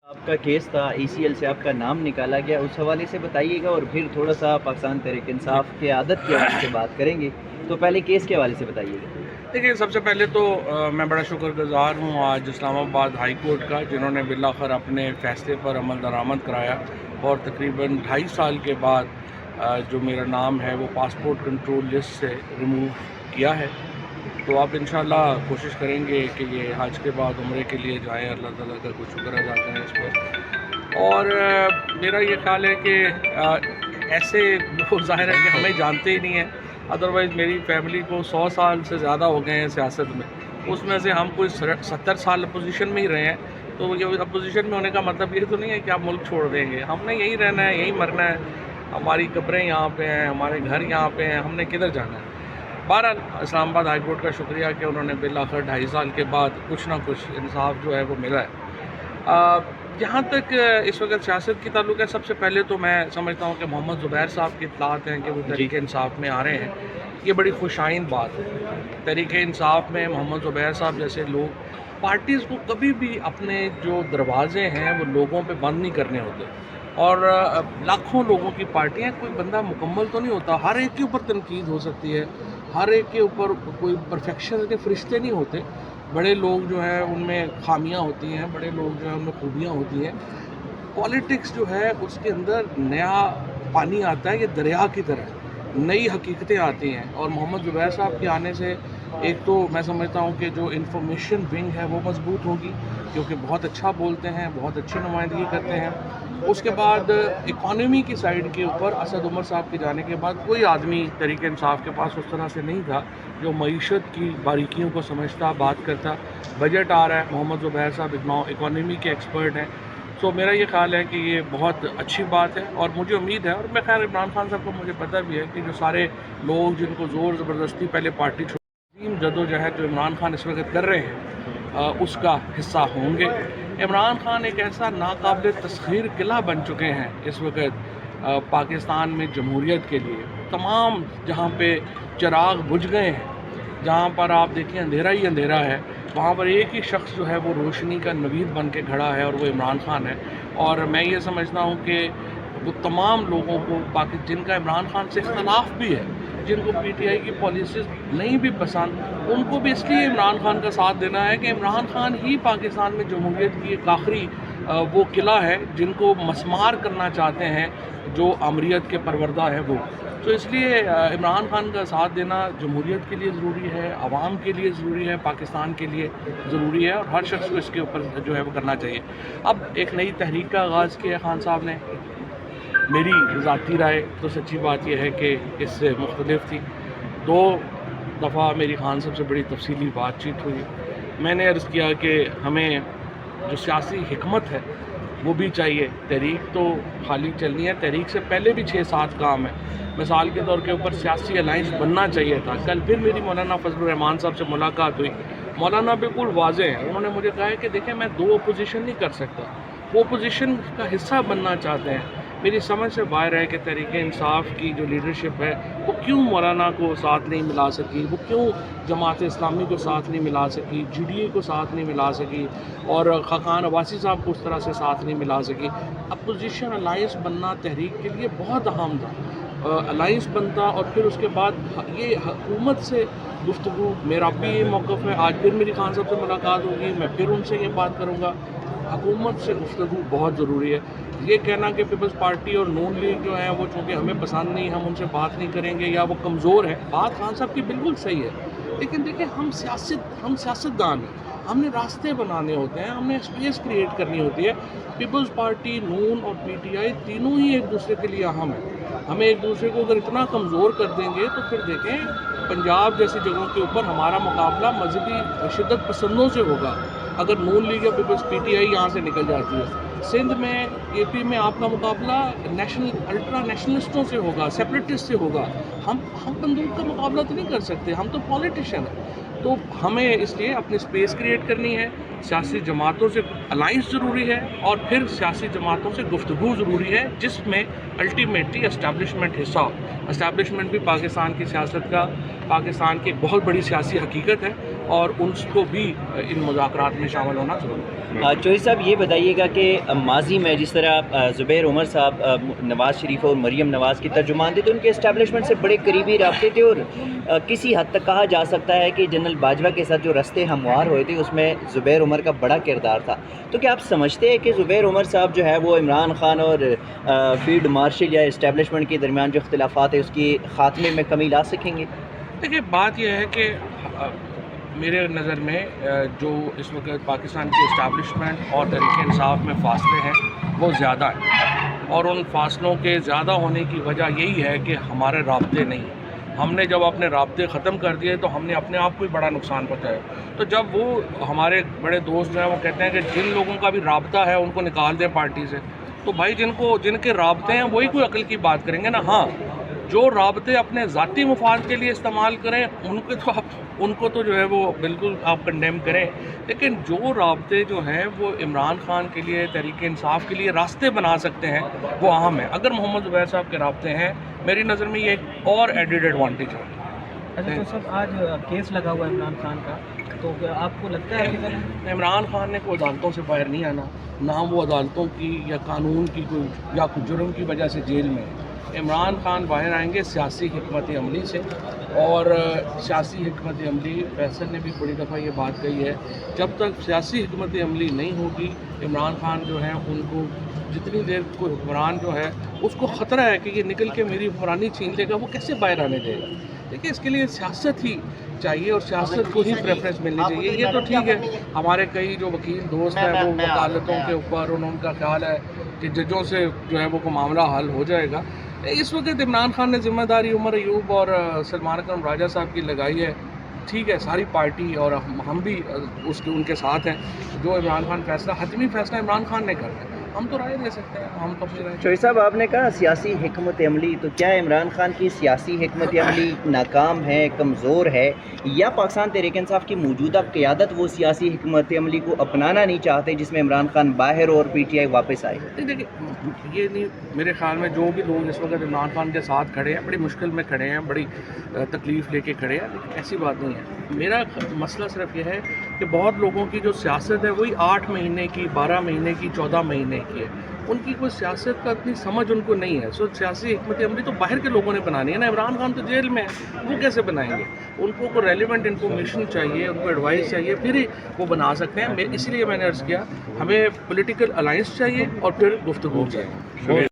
آپ کا کیس تھا ECL سے آپ کا نام نکالا گیا، اس حوالے سے بتائیے گا اور پھر تھوڑا سا پاکستان تحریک انصاف کے عادت کے حوالے سے بات کریں گے. تو پہلے کیس کے حوالے سے بتائیے گا. دیکھیے، سب سے پہلے تو میں بڑا شکر گزار ہوں آج اسلام آباد ہائی کورٹ کا، جنہوں نے بالآخر اپنے فیصلے پر عمل درآمد کرایا اور تقریباً 2.5 سال کے بعد جو میرا نام ہے وہ پاسپورٹ کنٹرول لسٹ سے ریموو کیا ہے. تو آپ انشاءاللہ کوشش کریں گے کہ یہ حج کے بعد عمرے کے لیے جائیں، اللہ تعالیٰ کا کچھ شکر ادا کریں اس پر. اور میرا یہ خیال ہے کہ ایسے لوگ ظاہر ہے کہ ہمیں جانتے ہی نہیں ہیں، ادروائز میری فیملی کو 100 سال سے زیادہ ہو گئے ہیں سیاست میں، اس میں سے ہم کوئی 70 سال اپوزیشن میں ہی رہے ہیں. تو یہ اپوزیشن میں ہونے کا مطلب یہ تو نہیں ہے کہ آپ ملک چھوڑ دیں گے. ہم نے یہیں رہنا ہے، یہیں مرنا ہے، ہماری قبریں یہاں پہ ہیں، ہمارے گھر یہاں پہ ہیں، ہم نے کدھر جانا ہے. بہرحال اسلام آباد ہائی کورٹ کا شکریہ کہ انہوں نے بالآخر 2.5 سال کے بعد کچھ نہ کچھ انصاف جو ہے وہ ملا ہے. جہاں تک اس وقت سیاست کی تعلق ہے، سب سے پہلے تو میں سمجھتا ہوں کہ محمد زبیر صاحب کی اطلاعات ہیں کہ وہ تحریک انصاف میں آ رہے ہیں. یہ بڑی خوش آئند بات ہے. تحریک انصاف میں محمد زبیر صاحب جیسے لوگ، پارٹیز کو کبھی بھی اپنے جو دروازے ہیں وہ لوگوں پہ بند نہیں کرنے ہوتے. اور لاکھوں لوگوں کی پارٹیاں، کوئی بندہ مکمل تو نہیں ہوتا، ہر ایک کے اوپر تنقید ہو سکتی ہے، ہر ایک کے اوپر کوئی پرفیکشن کے فرشتے نہیں ہوتے. بڑے لوگ جو ہیں ان میں خامیاں ہوتی ہیں، بڑے لوگ جو ہیں ان میں خوبیاں ہوتی ہیں. پالیٹکس جو ہے اس کے اندر نیا پانی آتا ہے، یہ دریا کی طرح نئی حقیقتیں آتی ہیں. اور محمد زبیر صاحب کے آنے سے ایک تو میں سمجھتا ہوں کہ جو انفارمیشن ونگ ہے وہ مضبوط ہوگی، کیونکہ بہت اچھا بولتے ہیں، بہت اچھی نمائندگی کرتے ہیں. اس کے بعد اکانومی کی سائیڈ کے اوپر اسد عمر صاحب کے جانے کے بعد کوئی آدمی تحریک انصاف کے پاس اس طرح سے نہیں تھا جو معیشت کی باریکیوں کو سمجھتا، بات کرتا. بجٹ آ رہا ہے، محمد زبیر صاحب اکانومی کے ایکسپرٹ ہیں. تو میرا یہ خیال ہے کہ یہ بہت اچھی بات ہے اور مجھے امید ہے، اور میں خیر عمران خان صاحب کو مجھے پتہ بھی ہے کہ جو سارے لوگ جن کو زور زبردستی پہلے پارٹی عظیم جدوجہد جو عمران خان اس وقت کر رہے ہیں اس کا حصہ ہوں گے. عمران خان ایک ایسا ناقابل تسخیر قلعہ بن چکے ہیں اس وقت پاکستان میں جمہوریت کے لیے. تمام جہاں پہ چراغ بجھ گئے ہیں، جہاں پر آپ دیکھیں اندھیرا ہی اندھیرا ہے، وہاں پر ایک ہی شخص جو ہے وہ روشنی کا نوید بن کے کھڑا ہے اور وہ عمران خان ہے. اور میں یہ سمجھتا ہوں کہ وہ تمام لوگوں کو جن کا عمران خان سے اختلاف بھی ہے، جن کو PTI کی پالیسیز نہیں بھی پسند، ان کو بھی اس لیے عمران خان کا ساتھ دینا ہے کہ عمران خان ہی پاکستان میں جمہوریت کی ایک آخری وہ قلعہ ہے جن کو مسمار کرنا چاہتے ہیں جو امریت کے پروردہ ہے وہ. تو اس لیے عمران خان کا ساتھ دینا جمہوریت کے لیے ضروری ہے، عوام کے لیے ضروری ہے، پاکستان کے لیے ضروری ہے، اور ہر شخص کو اس کے اوپر جو ہے وہ کرنا چاہیے. اب ایک نئی تحریک کا آغاز کیا خان صاحب نے. میری ذاتی رائے تو سچی بات یہ ہے کہ اس سے مختلف تھی. 2 دفعہ میری خان صاحب سے بڑی تفصیلی بات چیت ہوئی. میں نے عرض کیا کہ ہمیں جو سیاسی حکمت ہے وہ بھی چاہیے. تحریک تو خالی چلنی ہے، تحریک سے پہلے بھی 6-7 کام ہیں. مثال کے طور کے اوپر سیاسی الائنس بننا چاہیے تھا. کل پھر میری مولانا فضل الرحمان صاحب سے ملاقات ہوئی. مولانا بالکل واضح ہیں، انہوں نے مجھے کہا ہے کہ دیکھیں میں 2 اپوزیشن نہیں کر سکتا. وہ اپوزیشن کا حصہ بننا چاہتے ہیں. میری سمجھ سے باہر ہے کہ تحریک انصاف کی جو لیڈرشپ ہے وہ کیوں مولانا کو ساتھ نہیں ملا سکی، وہ کیوں جماعت اسلامی کو ساتھ نہیں ملا سکی، GDA کو ساتھ نہیں ملا سکی، اور خاقان عباسی صاحب کو اس طرح سے ساتھ نہیں ملا سکی. اپوزیشن الائنس بننا تحریک کے لیے بہت اہم تھا. الائنس بنتا اور پھر اس کے بعد یہ حکومت سے گفتگو. میرا بھی یہ موقف ہے، آج پھر میری خان صاحب سے ملاقات ہوگی، میں پھر ان سے یہ بات کروں گا. حکومت سے گفتگو بہت ضروری ہے. یہ کہنا کہ پیپلز پارٹی اور نون لیگ جو ہیں وہ چونکہ ہمیں پسند نہیں، ہم ان سے بات نہیں کریں گے یا وہ کمزور ہیں، بات خان صاحب کی بالکل صحیح ہے. لیکن دیکھیں ہم سیاستدان ہیں، ہم نے راستے بنانے ہوتے ہیں، ہم نے اسپیس کریٹ کرنی ہوتی ہے. پیپلز پارٹی، نون اور PTI تینوں ہی ایک دوسرے کے لیے اہم ہیں. ہمیں ایک دوسرے کو اگر اتنا کمزور کر دیں گے تو پھر دیکھیں پنجاب جیسی جگہوں کے اوپر ہمارا مقابلہ مذہبی شدت پسندوں سے ہوگا اگر نون لیگ یا پیپلز PTI یہاں سے نکل جاتی ہے. سندھ میں، AP میں آپ کا مقابلہ الٹرا نیشنلسٹوں سے ہوگا، سیپریٹسٹ سے ہوگا. ہم بندوق کا مقابلہ تو نہیں کر سکتے، ہم تو پولیٹیشین ہیں. تو ہمیں اس لیے اپنی سپیس کریٹ کرنی ہے. سیاسی جماعتوں سے الائنس ضروری ہے اور پھر سیاسی جماعتوں سے گفتگو ضروری ہے جس میں الٹیمیٹلی اسٹیبلشمنٹ حصہ ہو. اسٹیبلشمنٹ بھی پاکستان کی سیاست کا، پاکستان کی ایک بہت بڑی سیاسی حقیقت ہے اور ان کو بھی ان مذاکرات میں شامل ہونا ضروری ہے۔ چوہدری صاحب یہ بتائیے گا کہ ماضی میں جس طرح زبیر عمر صاحب نواز شریف اور مریم نواز کی ترجمان تھے تو ان کے اسٹیبلشمنٹ سے بڑے قریبی رابطے تھے، اور کسی حد تک کہا جا سکتا ہے کہ جنرل باجوہ کے ساتھ جو رستے ہموار ہوئے تھے اس میں زبیر عمر کا بڑا کردار تھا۔ تو کیا آپ سمجھتے ہیں کہ زبیر عمر صاحب جو ہے وہ عمران خان اور فیلڈ مارشل یا اسٹیبلشمنٹ کے درمیان جو اختلافات ہیں اس کی خاتمے میں کمی لا سکیں گے؟ دیکھیے بات یہ ہے کہ میرے نظر میں جو اس وقت پاکستان کی اسٹیبلشمنٹ اور تحریک انصاف میں فاصلے ہیں وہ زیادہ ہیں، اور ان فاصلوں کے زیادہ ہونے کی وجہ یہی ہے کہ ہمارے رابطے نہیں ہیں۔ ہم نے جب اپنے رابطے ختم کر دیے تو ہم نے اپنے آپ کو ہی بڑا نقصان پہنچایا۔ تو جب وہ ہمارے بڑے دوست جو ہیں وہ کہتے ہیں کہ جن لوگوں کا بھی رابطہ ہے ان کو نکال دیں پارٹی سے، تو بھائی جن کے رابطے ہیں وہی کوئی عقل کی بات کریں گے نا۔ ہاں، جو رابطے اپنے ذاتی مفاد کے لیے استعمال کریں ان کو تو جو ہے وہ بالکل آپ کنڈیم کریں، لیکن جو رابطے جو ہیں وہ عمران خان کے لیے، تحریک انصاف کے لیے راستے بنا سکتے ہیں وہ اہم ہیں۔ اگر محمد زبیر صاحب کے رابطے ہیں، میری نظر میں یہ ایک اور ایڈیڈ ایڈوانٹیج ہے۔ اچھا تو سب آج کیس لگا ہوا ہے عمران خان کا، تو آپ کو لگتا ہے کہ عمران خان نے کوئی عدالتوں سے باہر نہیں آنا، نہ وہ عدالتوں کی یا قانون کی کوئی جرم کی وجہ سے جیل میں ہے۔ عمران خان باہر آئیں گے سیاسی حکمت عملی سے، اور سیاسی حکمت عملی، فیصل نے بھی بڑی دفعہ یہ بات کہی ہے، جب تک سیاسی حکمت عملی نہیں ہوگی عمران خان جو ہیں ان کو جتنی دیر کوئی حکمران جو ہے اس کو خطرہ ہے کہ یہ نکل کے میری حکمرانی چھین لے گا، وہ کیسے باہر آنے دے گا۔ دیکھیے اس کے لیے سیاست ہی چاہیے اور سیاست کو ہی پریفرنس ملنی چاہیے۔ یہ تو ٹھیک ہے، ہمارے کئی جو وکیل دوست ہیں وہ وکالتوں کے اوپر ان کا خیال ہے کہ ججوں سے جو ہے وہ کو معاملہ حل ہو جائے گا۔ اس وقت عمران خان نے ذمہ داری عمر ایوب اور سلمان اکرم راجہ صاحب کی لگائی ہے، ٹھیک ہے، ساری پارٹی اور ہم بھی ان کے ساتھ ہیں۔ جو عمران خان فیصلہ، حتمی فیصلہ عمران خان نے کرنا ہے، ہم تو رائے دے سکتے ہیں، ہم تو اپنی رائے۔ چوہدری صاحب آپ نے کہا سیاسی حکمت عملی، تو کیا عمران خان کی سیاسی حکمت عملی ناکام ہے، کمزور ہے، یا پاکستان تحریک انصاف کی موجودہ قیادت وہ سیاسی حکمت عملی کو اپنانا نہیں چاہتے جس میں عمران خان باہر اور پی ٹی آئی واپس آئے؟ دیکھیے یہ نہیں، میرے خیال میں جو بھی لوگ اس وقت عمران خان کے ساتھ کھڑے ہیں بڑی مشکل میں کھڑے ہیں، بڑی تکلیف لے کے کھڑے ہیں، لیکن ایسی بات نہیں ہے۔ میرا مسئلہ صرف یہ ہے کہ بہت لوگوں کی جو سیاست ہے وہی 8 مہینے کی، 12 مہینے کی، 14 مہینے کی ہے، ان کی کوئی سیاست کا اتنی سمجھ ان کو نہیں ہے۔ سیاسی حکمت عملی تو باہر کے لوگوں نے بنانی ہے نا، عمران خان تو جیل میں ہے، وہ کیسے بنائیں گے؟ ان کو کوئی ریلیونٹ انفارمیشن چاہیے، ان کو ایڈوائس چاہیے، پھر ہی وہ بنا سکتے ہیں۔ اسی لیے میں نے عرض کیا ہمیں پولیٹیکل الائنس چاہیے اور پھر گفتگو چاہیے۔